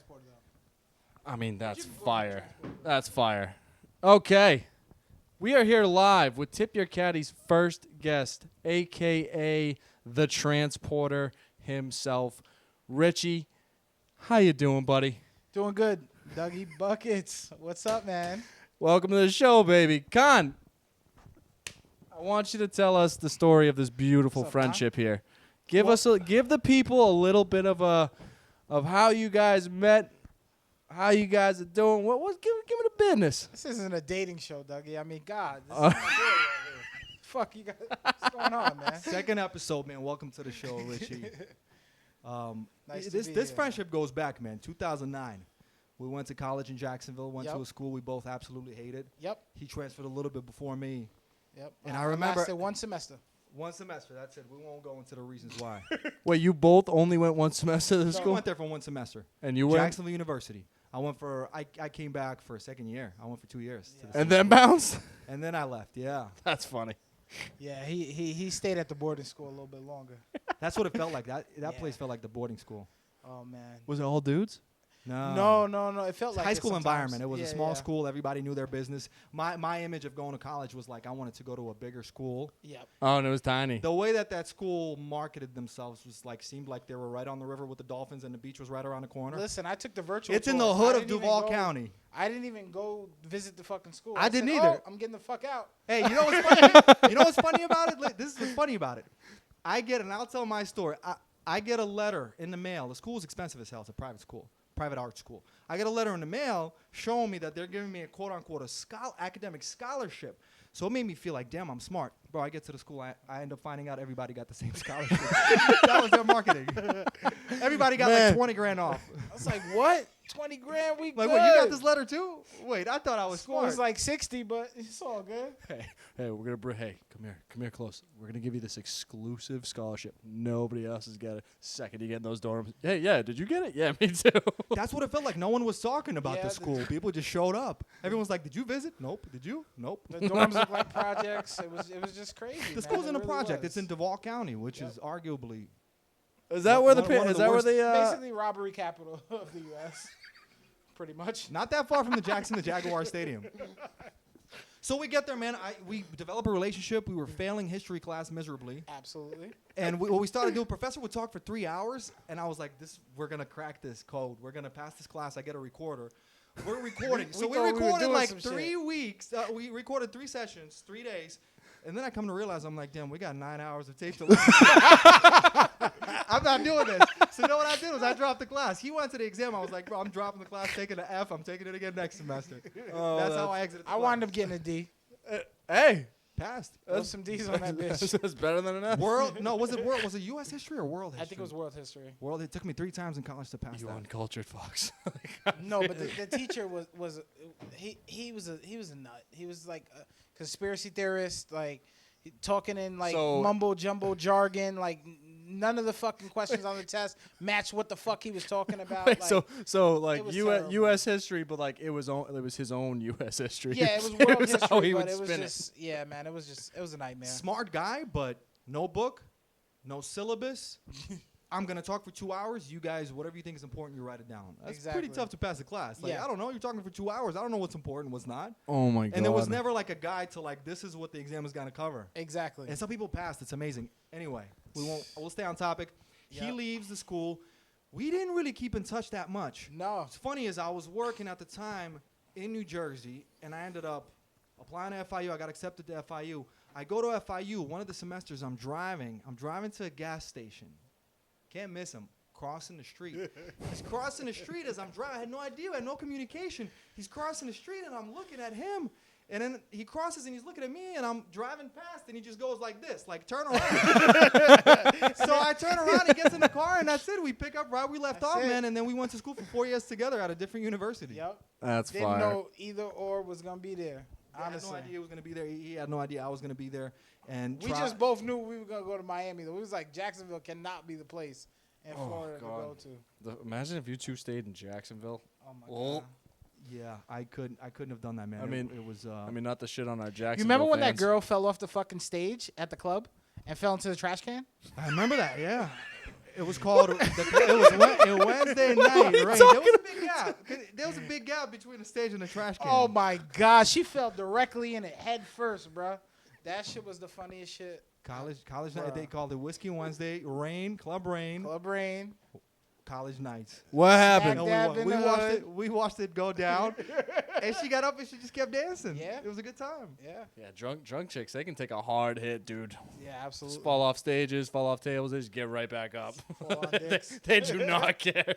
transporter, though. I mean, that's fire. That's fire. Okay. We are here live with Tip Your Caddie's first guest, a.k.a. the transporter himself, Richie. How you doing, buddy? Doing good. Dougie Buckets. What's up, man? Welcome to the show, baby. Con, I want you to tell us the story of this beautiful friendship here. Give the people a little bit of how you guys met, how you guys are doing. Give me the business. This isn't a dating show, Dougie. I mean, God, this is my boy right here. Fuck, you guys. What's going on, man? Second episode, man. Welcome to the show, Richie. Nice to be This here. friendship goes back, man. 2009. We went to college in Jacksonville. Went to a school we both absolutely hated. Yep. He transferred a little bit before me. Yep. And I remember lasted one semester. one semester. That's it. We won't go into the reasons why. Wait, you both only went one semester to the I school? went there for one semester. And you went? Jacksonville University. I came back for a second year. I went for 2 years. To the And same then school. bounced? And then I left. Yeah. That's funny. Yeah, he stayed at the boarding school a little bit longer. That's what it felt like. That Yeah. place felt like the boarding school. Oh man. Was it all dudes? No. No. It felt like High it school sometimes. environment. It was a Yeah, small yeah. school. Everybody knew their business. My image of going to college was like I wanted to go to a bigger school. Yep. Oh, and it was tiny. The way that school marketed themselves was like seemed like they were right on the river with the dolphins and the beach was right around the corner. Llisten, I took the virtual. It's in tour. the hood I of didn't even Duval go- County. I didn't even go visit the fucking school. I didn't said, either. Oh, I'm getting the fuck out. Hey, you know what's funny? You know what's funny about it? This is what's funny about it. And I'll tell my story. I get a letter in the mail. The school is expensive as hell. It's a private school, private art school. I get a letter in the mail showing me that they're giving me a quote unquote academic scholarship. So it made me feel like, damn, I'm smart. Bro, I get to the school, I end up finding out everybody got the same scholarship. That was their marketing. Everybody got like 20 grand off. I was like, what? 20 grand? We Like, good. wait, you got this letter too? Wait, I thought I was School smart. was like 60, but it's all good. Hey, we're gonna come here close. We're gonna give you this exclusive scholarship. Nobody else has got it. Second you get in those dorms. Hey, yeah, did you get it? Yeah, me too. That's what it felt like. No one was talking about Yeah, the school. People just showed up. Everyone's like, did you visit? Nope. Did you? Nope. The dorms look like projects. It was just crazy. The man. school's It in a really project. was. It's in Duval County, which is arguably Is that where the One of is the that where worst- the basically robbery capital of the U.S. Pretty much. not that far from the Jacksonville Jaguar Stadium. So we get there, man. We develop a relationship. We were failing history class miserably. Absolutely. And what we started doing, professor would talk for 3 hours, and I was like, we're going to crack this code. We're going to pass this class. I get a recorder. We're recording. We So we thought we were recorded doing like some 3 shit. weeks. We recorded 3 sessions, 3 days. And then I come to realize, I'm like, damn, we got 9 hours of tape to listen. I'm not doing this. So you know what I did was I dropped the class. He went to the exam. I was like, bro, I'm dropping the class, taking an F. I'm taking it again next semester. That's how I exited the I class. wound up getting a D. Hey, Passed. There was some D's on that bitch. that's better than enough. Was it U.S. history or world history? I think it was world history. World. It took me 3 times in college to pass You that. uncultured fox. No, but the teacher was he was a nut. He was like a conspiracy theorist, like talking in like So- mumbo jumbo jargon, like none of the fucking questions on the test matched what the fuck he was talking about. Wait, like, so like it was U.S. terrible. U.S. history, but like it was his own U.S. history. yeah, it was world was how history, he but would it was spin just yeah, man, it was a nightmare. Smart guy, but no book, no syllabus. I'm going to talk for 2 hours. You guys, whatever you think is important, you write it down. That's Exactly. pretty tough to pass a class. Like, Yeah. I don't know. You're talking for 2 hours. I don't know what's important, what's not. Oh my god. And there was never like a guide to like, this is what the exam is going to cover. Exactly. And some people passed. It's amazing. Anyway, we'll stay on topic. He Yep. leaves the school. We didn't really keep in touch that much. No. What's funny is I was working at the time in New Jersey, and I ended up applying to FIU. I got accepted to FIU. I go to FIU. One of the semesters, I'm driving to a gas station. Can't miss him. Crossing the street. He's crossing the street as I'm driving. I had no idea. I had no communication. He's crossing the street, and I'm looking at him. And then he crosses, and he's looking at me, and I'm driving past, and he just goes like this, like, turn around. So I turn around, he gets in the car, and that's it. We pick up right where we left That's off, it. man, and then we went to school for 4 years together at a different university. Yep. That's Didn't fire. know either or was gonna be there. I had Honestly. no idea he was going to be there. He had no idea I was going to be there. And We just both knew we were gonna go to Miami though. We was like Jacksonville cannot be the place in Florida to go to. Imagine if you two stayed in Jacksonville. Oh my Oh. god. Yeah, I couldn't have done that, man. I mean, it was. I mean, not the shit on our Jacksonville. You remember when that fans. girl fell off the fucking stage at the club and fell into the trash can? I remember that. Yeah. It was called. It was Wednesday night. Rain. There was a big gap. There was a big gap between the stage and the trash can. Oh my God, she fell directly in it head first, bro. That shit was the funniest shit. College night. They called it Whiskey Wednesday. Rain. Club Rain. College nights. What happened? We watched it go down, and she got up and she just kept dancing. Yeah, it was a good time. Yeah, drunk chicks, they can take a hard hit, dude. Yeah, absolutely. Just fall off stages, fall off tables, they just get right back up. Fall on dicks. they do not care.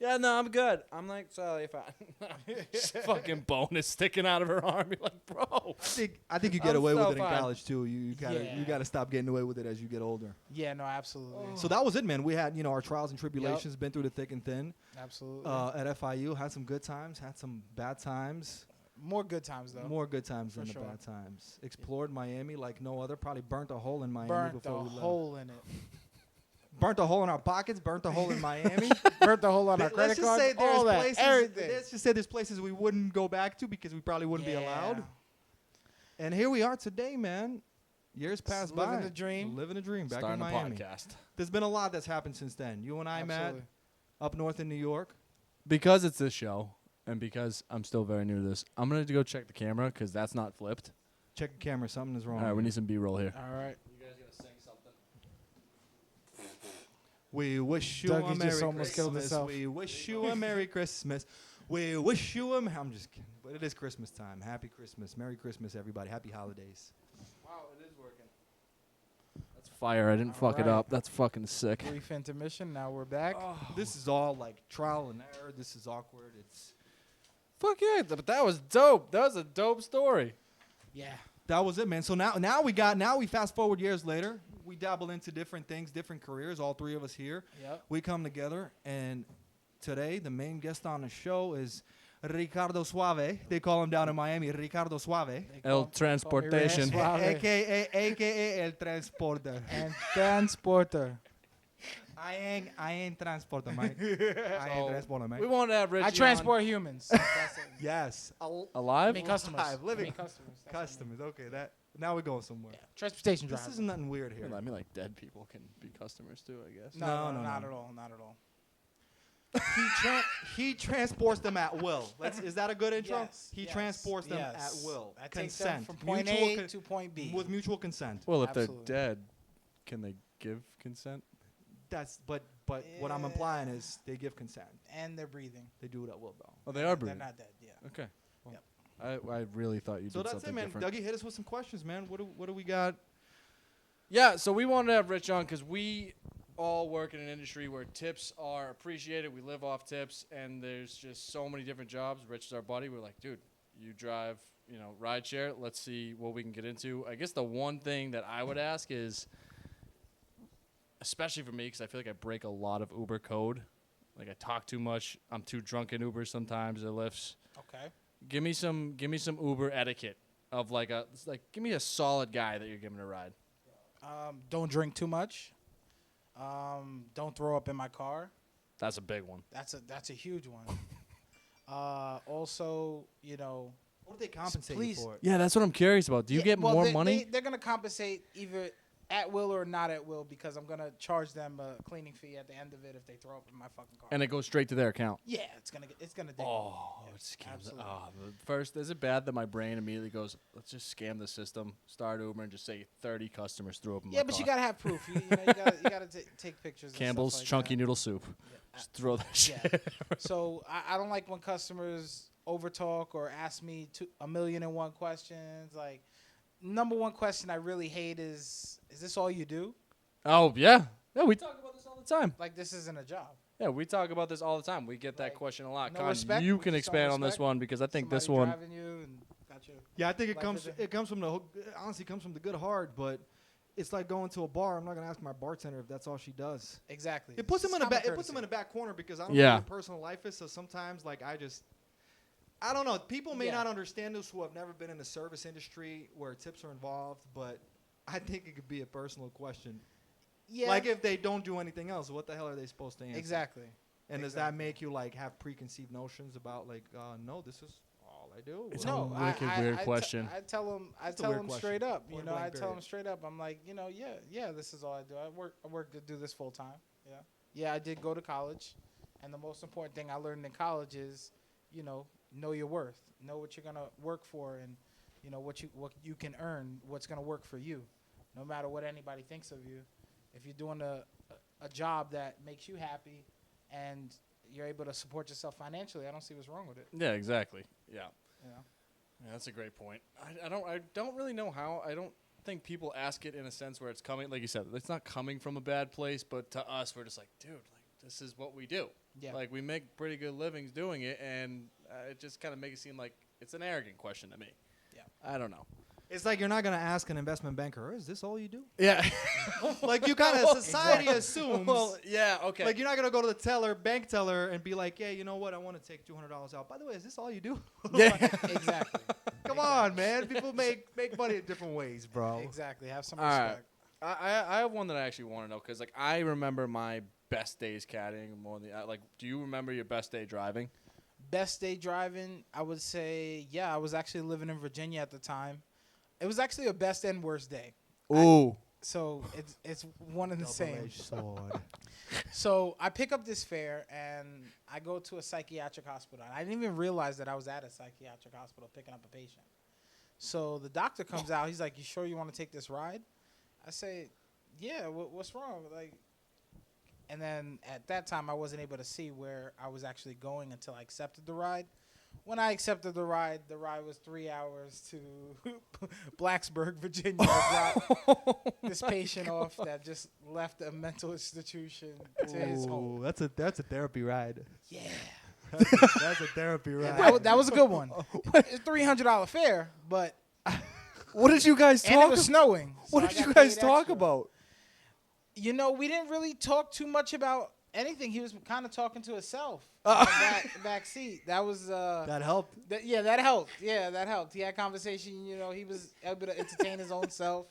Yeah, no, I'm good. I'm like, sorry, fine. Just fucking bonus sticking out of her arm. You're like, bro. I think you get away with it in fine. college too. You gotta stop getting away with it as you get older. Yeah, no, absolutely. So that was it, man. We had our trials and tribulations, been through the thick and thin. Absolutely. At FIU, had some good times, had some bad times. More good times though. More good times than the bad times. Explored Miami like no other. Probably burnt a hole in Miami before we left. Burnt a hole in it. Burnt a hole in our pockets. Burnt a hole in Miami. Burnt a hole on our credit card. All that. Everything. Let's just say there's places we wouldn't go back to because we probably wouldn't be allowed. And here we are today, man. Years passed by. Living the dream. Living the dream. Back Starting in Miami. a podcast. There's been a lot that's happened since then. You and I met up north in New York. Because it's this show, and because I'm still very new to this, I'm going to go check the camera because that's not flipped. Check the camera. Something is wrong. All right, we need some B-roll here. All right. You guys going to sing something? We wish you Dougie a Merry just almost killed Christmas. himself. We wish you a Merry Christmas. We wish you I'm just kidding. But it is Christmas time. Happy Christmas. Merry Christmas, everybody. Happy holidays. Wow, it is working. That's fire. I didn't fuck it up. That's fucking sick. Brief intermission. Now we're back. This is all like trial and error. This is awkward. It's Fuck yeah, but that was dope. That was a dope story. Yeah. That was it, man. So now we fast forward years later. We dabble into different things, different careers. All three of us here. Yep. We come together, and today the main guest on the show is Ricardo Suave. They call him down in Miami, Ricardo Suave. El Transportation. AKA El Transporter. And transporter. I ain't transporter, mate. I ain't transporter, mate. We want to have Richie I transport humans. That's it. Yes. Alive? I mean customers. Living I mean customers. That's customers. Okay, now we're going somewhere. Yeah. Transportation This driver. isn't nothing weird here. I mean, like, dead people can be customers, too, I guess. No, No. not at all. Not at all. He transports them at will. Is that a good intro? Yes, He yes, transports them yes. at will. I take Consent. them from point A to point B. With mutual consent. Well, if Absolutely. they're dead, can they give consent? But what I'm implying is they give consent. And they're breathing. They do it at will, though. Oh, they are breathing. They're not dead. Yeah. Okay. Well, Yep. I really thought you So did that's it, something man. different. Dougie, hit us with some questions, man. What do we got? Yeah, so we wanted to have Rich on because we all work in an industry where tips are appreciated. We live off tips, and there's just so many different jobs. Rich is our buddy. We're like, dude, you drive, ride share. Let's see what we can get into. I guess the one thing that I would ask is, especially for me, because I feel like I break a lot of Uber code. Like I talk too much. I'm too drunk in Uber sometimes or Lyfts. Okay. Give me some Uber etiquette of give me a solid guy that you're giving a ride. Don't drink too much. Don't throw up in my car. That's a big one. That's a huge one. Also, What do they compensate you for? Yeah, that's what I'm curious about. Do you get more money? They're gonna compensate either at will or not at will because I'm gonna charge them a cleaning fee at the end of it if they throw up in my fucking car. And it goes straight to their account. Yeah, it's gonna dig Oh, yeah, it scams. absolutely. First, is it bad that my brain immediately goes, let's just scam the system, start Uber, and just say 30 customers threw up in my car. Yeah, but you gotta have proof. You gotta take pictures. Campbell's and stuff like chunky that. noodle soup. Yeah, Just throw that shit. Yeah. So I don't like when customers overtalk or ask me a million and one questions. Like, number one question I really hate is this all you do? Oh, yeah. Yeah, we talk about this all the time. Like, this isn't a job. Yeah, we talk about this all the time. We get that Like, question a lot. no Con, respect? you can Just don't expand on this respect? one because I think this Somebody one. driving you and got you. Yeah, I think it Like comes with it comes from honestly comes from the good heart, but it's like going to a bar. I'm not gonna ask my bartender if that's all she does. Exactly. It puts It's them in a common it puts them in a courtesy. back corner because I don't Yeah. know what your personal life is. So sometimes like I don't know. People may Yeah. not understand this who have never been in the service industry where tips are involved, but I think it could be a personal question. Yeah. Like if they don't do anything else, what the hell are they supposed to answer? Exactly. And does that make you like have preconceived notions about like, no, this is all I do? It's or- a wicked weird question. I tell them It's a weird straight question. up. Point I blank tell period. them straight up. I'm like, yeah, this is all I do. I work to do this full time. Yeah, I did go to college, and the most important thing I learned in college is, know your worth, know what you're gonna work for, and what you can earn, what's gonna work for you, no matter what anybody thinks of you. If you're doing a job that makes you happy, and you're able to support yourself financially, I don't see what's wrong with it. Yeah, exactly. Yeah. Yeah. Yeah, that's a great point. I don't really know how. I don't think people ask it in a sense where it's coming, like you said, it's not coming from a bad place, but to us, we're just like, dude, like this is what we do. Yeah. Like we make pretty good livings doing it, and it just kind of makes it seem like it's an arrogant question to me. Yeah. I don't know. It's like you're not gonna ask an investment banker, "Is this all you do?" Yeah. Like you kind of society assumes. Well, yeah, okay. Like you're not gonna go to the bank teller, and be like, "Hey, you know what? I want to take $200 out. By the way, is this all you do?" Yeah. Exactly. Come on, man. People make money in different ways, bro. Exactly. Have some All right. respect. I have one that I actually want to know because like I remember my best days caddying more than like. Do you remember your best day driving? Best day driving, I would say, yeah, I was actually living in Virginia at the time. It was actually a best and worst day. Ooh. So it's one and the same. Double-edged sword. So I pick up this fare and I go to a psychiatric hospital. I didn't even realize that I was at a psychiatric hospital picking up a patient. So the doctor comes out. He's like, "You sure you want to take this ride?" I say, "Yeah. What's wrong?" Like, and then at that time I wasn't able to see where I was actually going until I accepted the ride. When I accepted the ride was 3 hours to Blacksburg, Virginia. I dropped this patient off that just left a mental institution to his home. Ooh, that's a therapy ride. Yeah. That's a therapy Yeah, ride. that was a good one. It's $300 fare, but What did you guys and it was snowing. so What I did got you guys paid talk extra. about? We didn't really talk too much about anything. He was kind of talking to himself in the back seat. That was That helped. that helped. Yeah, that helped. He had conversation. He was able to entertain his own self.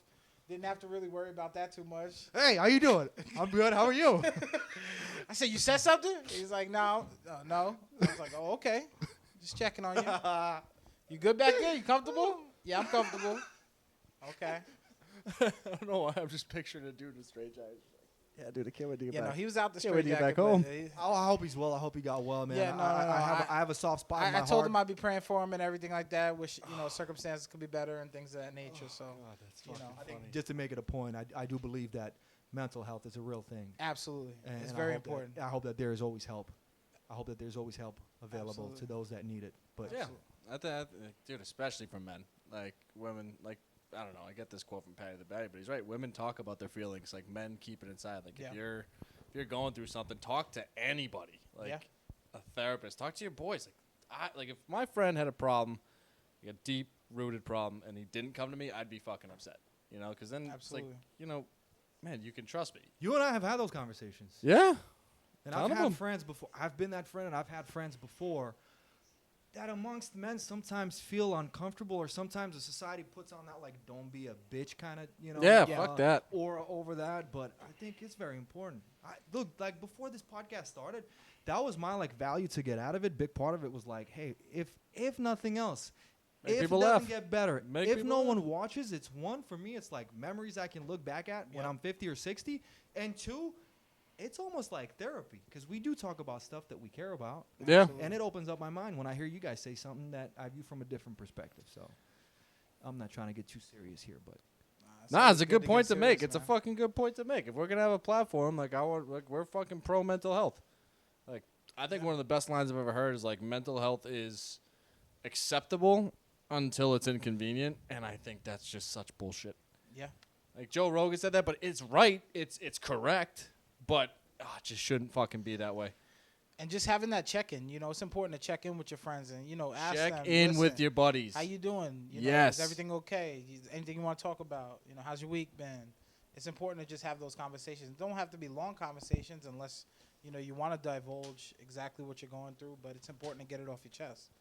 Didn't have to really worry about that too much. Hey, how you doing? I'm good. How are you? I said, "You said something?" He's like, "No, no." I was like, "Oh, okay. Just checking on you. You good back there? You comfortable?" "Yeah, I'm comfortable." "Okay." I don't know why I'm just picturing a dude with straight eyes. Yeah, dude, I can't wait to get back. He was out the Can't wait straight to get jacket. back home. but he- I hope he's well. I hope he got well, man. Yeah, no, I have a soft spot in my I told heart. him I'd be praying for him and everything like that. Wish circumstances could be better and things of that nature. So God, that's you know, I think just to make it a point, I do believe that mental health is a real thing. absolutely, And it's I very hope that- important. I hope that there is always help. I hope that there's always help available Absolutely. to those that need it. But Yeah, I think, dude, especially for men, like women, like I don't know. I get this quote from Patty the Batty, but he's right. Women talk about their feelings, like men keep it inside. Like Yeah. if you're going through something, talk to anybody, like Yeah. a therapist. Talk to your boys. Like if my friend had a problem, like a deep rooted problem, and he didn't come to me, I'd be fucking upset. Because then Absolutely. it's like, man, you can trust me. you and I have had those conversations. Yeah. And Ton I've of had them. friends before. I've been that friend, and I've had friends before that amongst men sometimes feel uncomfortable, or sometimes the society puts on that like "don't be a bitch" kind of Yeah, fuck that. or over that. But I think it's very important. Look, like before this podcast started, that was my like value to get out of it. Big part of it was like, hey, if nothing else. Make If it people doesn't laugh. get better, Make if people no laugh. one watches, it's one, for me, it's like memories I can look back at when Yeah. I'm 50 or 60. And two, it's almost like therapy because we do talk about stuff that we care about. Yeah. Absolutely. And it opens up my mind when I hear you guys say something that I view from a different perspective. So I'm not trying to get too serious here, but Nah, always it's a good to point get to make. serious, It's a man. fucking good point to make. If we're gonna have a platform, we're fucking pro mental health. Like, I think one of the best lines I've ever heard is like, mental health is acceptable until it's inconvenient, and I think that's just such bullshit. Yeah. Like Joe Rogan said that, but it's right. It's correct, but it just shouldn't fucking be that way. And just having that check-in, it's important to check in with your friends and ask them. Check in with "Listen, your buddies. How you doing? Yes. Is everything okay? Anything you want to talk about? How's your week been? It's important to just have those conversations. Don't have to be long conversations unless, you want to divulge exactly what you're going through, but it's important to get it off your chest.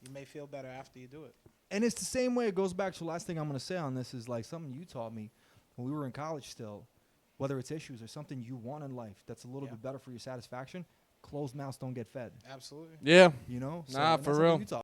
You may feel better after you do it. and it's the same way. It goes back to the last thing I'm going to say on this is like something you taught me when we were in college still, whether it's issues or something you want in life that's a little Yeah. bit better for your satisfaction. Closed mouths don't get fed. Absolutely. Yeah. So Nah, and for that's real. something you taught